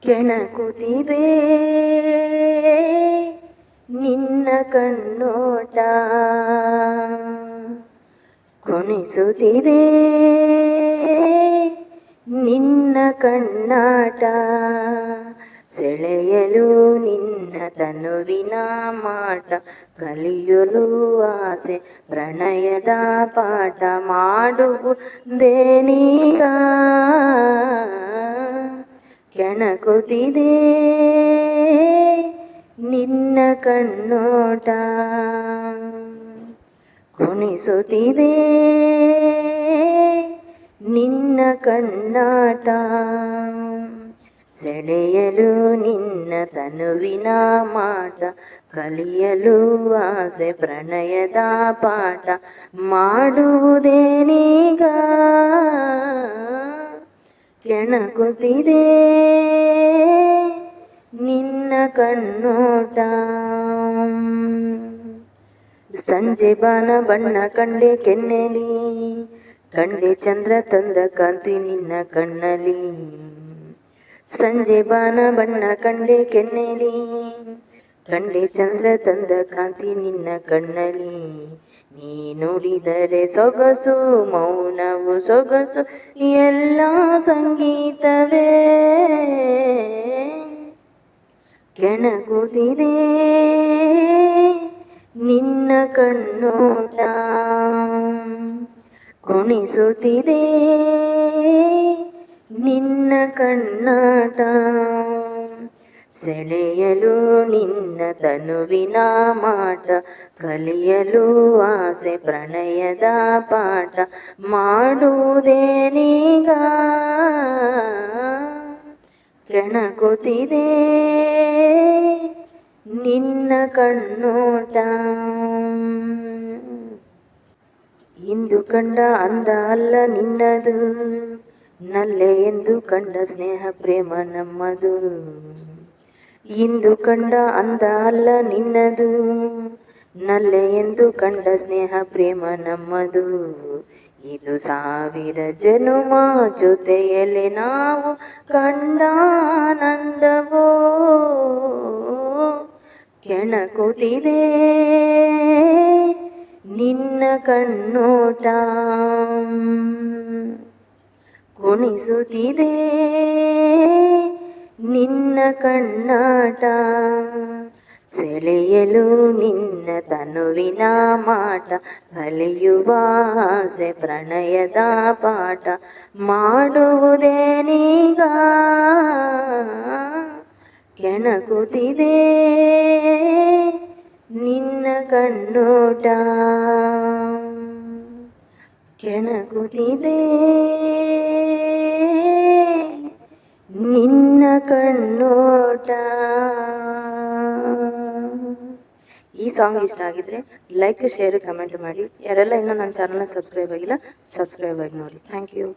ಕೆಣಕುತ್ತಿದೆ ನಿನ್ನ ಕಣ್ಣೋಟ, ಕುಣಿಸುತ್ತಿದೆ ನಿನ್ನ ಕಣ್ಣಾಟ, ಸೆಳೆಯಲು ನಿನ್ನ ತನುವಿನ ಮಾಟ, ಕಲಿಯಲು ಆಸೆ ಪ್ರಣಯದ ಪಾಠ, ಮಾಡುವುದೇನೀಗ ಕೆಣಕುತ್ತಿದೆ ನಿನ್ನ ಕಣ್ಣೋಟ, ಕುಣಿಸುತ್ತಿದೆ ನಿನ್ನ ಕಣ್ಣಾಟ, ಸೆಳೆಯಲು ನಿನ್ನ ತನುವಿನ ಮಾಟ, ಕಲಿಯಲು ಆಸೆ ಪ್ರಣಯದ ಪಾಠ, ಮಾಡುವುದೇನೀಗ ಕೆಣಕುತ್ತಿದೆ ನಿನ್ನ ಕಣ್ಣೋಟ. ಸಂಜೆ ಬಾನ ಬಣ್ಣ ಕಂಡೆ ಕೆನ್ನೆಲಿ, ಕಂಡೆ ಚಂದ್ರ ತಂದ ಕಾಂತಿ ನಿನ್ನ ಕಣ್ಣಲಿ, ಸಂಜೆ ಬಾನ ಬಣ್ಣ ಕಂಡೆ ಕೆನ್ನೆಲಿ, ಕಂಡೆ ಚಂದ್ರ ತಂದ ಕಾಂತಿ ನಿನ್ನ ಕಣ್ಣಲಿ, ನೀ ನುಡಿದರೆ ಸೊಗಸು ಮೌನವು ಸೊಗಸು ಎಲ್ಲ ಸಂಗೀತವೇ, ಕೆಣಕುತ್ತಿದೆ ನಿನ್ನ ಕಣ್ಣೋಟ, ಕುಣಿಸುತ್ತಿದೆ ನಿನ್ನ ಕಣ್ಣಾಟ, ಸೆಳೆಯಲು ನಿನ್ನ ತನುವಿನ ಮಾಟ, ಕಲಿಯಲು ಆಸೆ ಪ್ರಣಯದ ಪಾಠ, ಮಾಡುವುದೇನೀಗ ಕೆಣಕುತ್ತಿದೆ ನಿನ್ನ ಕಣ್ಣೋಟ. ಇಂದು ಕಂಡ ಅಂದ ಅಲ್ಲ ನಿನ್ನದು, ನಲ್ಲೆ ಎಂದು ಕಂಡ ಸ್ನೇಹ ಪ್ರೇಮ ನಮ್ಮದು, ಇಂದು ಕಂಡ ಅಂದ ಅಲ್ಲ ನಿನ್ನದು, ನಲ್ಲೆ ಎಂದು ಕಂಡ ಸ್ನೇಹ ಪ್ರೇಮ ನಮ್ಮದು, ಇದು ಸಾವಿರ ಜನುಮ ಜೊತೆಯಲ್ಲಿ ನಾವು ಕಂಡ ಆನಂದವೋ, ಕೆಣಕುತ್ತಿದೆ ನಿನ್ನ ಕಣ್ಣೋಟ, ಕುಣಿಸುತ್ತಿದೆ ನಿನ್ನ ಕಣ್ಣಾಟ, ಸೆಳೆಯಲು ನಿನ್ನ ತನುವಿನ ಮಾಟ, ಕಲಿಯುವ ಆಸೆ ಪ್ರಣಯದ ಪಾಠ, ಮಾಡುವುದೇನೀಗ ಕೆಣಕುತ್ತಿದೆ ನಿನ್ನ ಕಣ್ಣೋಟ, ಕೆಣಕುತ್ತಿದೆ ನಿನ್ನ ಕಣ್ಣೋಟ. ಈ ಸಾಂಗ್ ಇಷ್ಟ ಆಗಿದ್ರೆ ಲೈಕ್ ಶೇರ್ ಕಮೆಂಟ್ ಮಾಡಿ. ಯಾರೆಲ್ಲ ಇನ್ನೂ ನನ್ನ ಚಾನಲ್ನ ಸಬ್ಸ್ಕ್ರೈಬ್ ಆಗಿಲ್ಲ ಸಬ್ಸ್ಕ್ರೈಬ್ ಆಗಿ ನೋಡಿ. Thank you.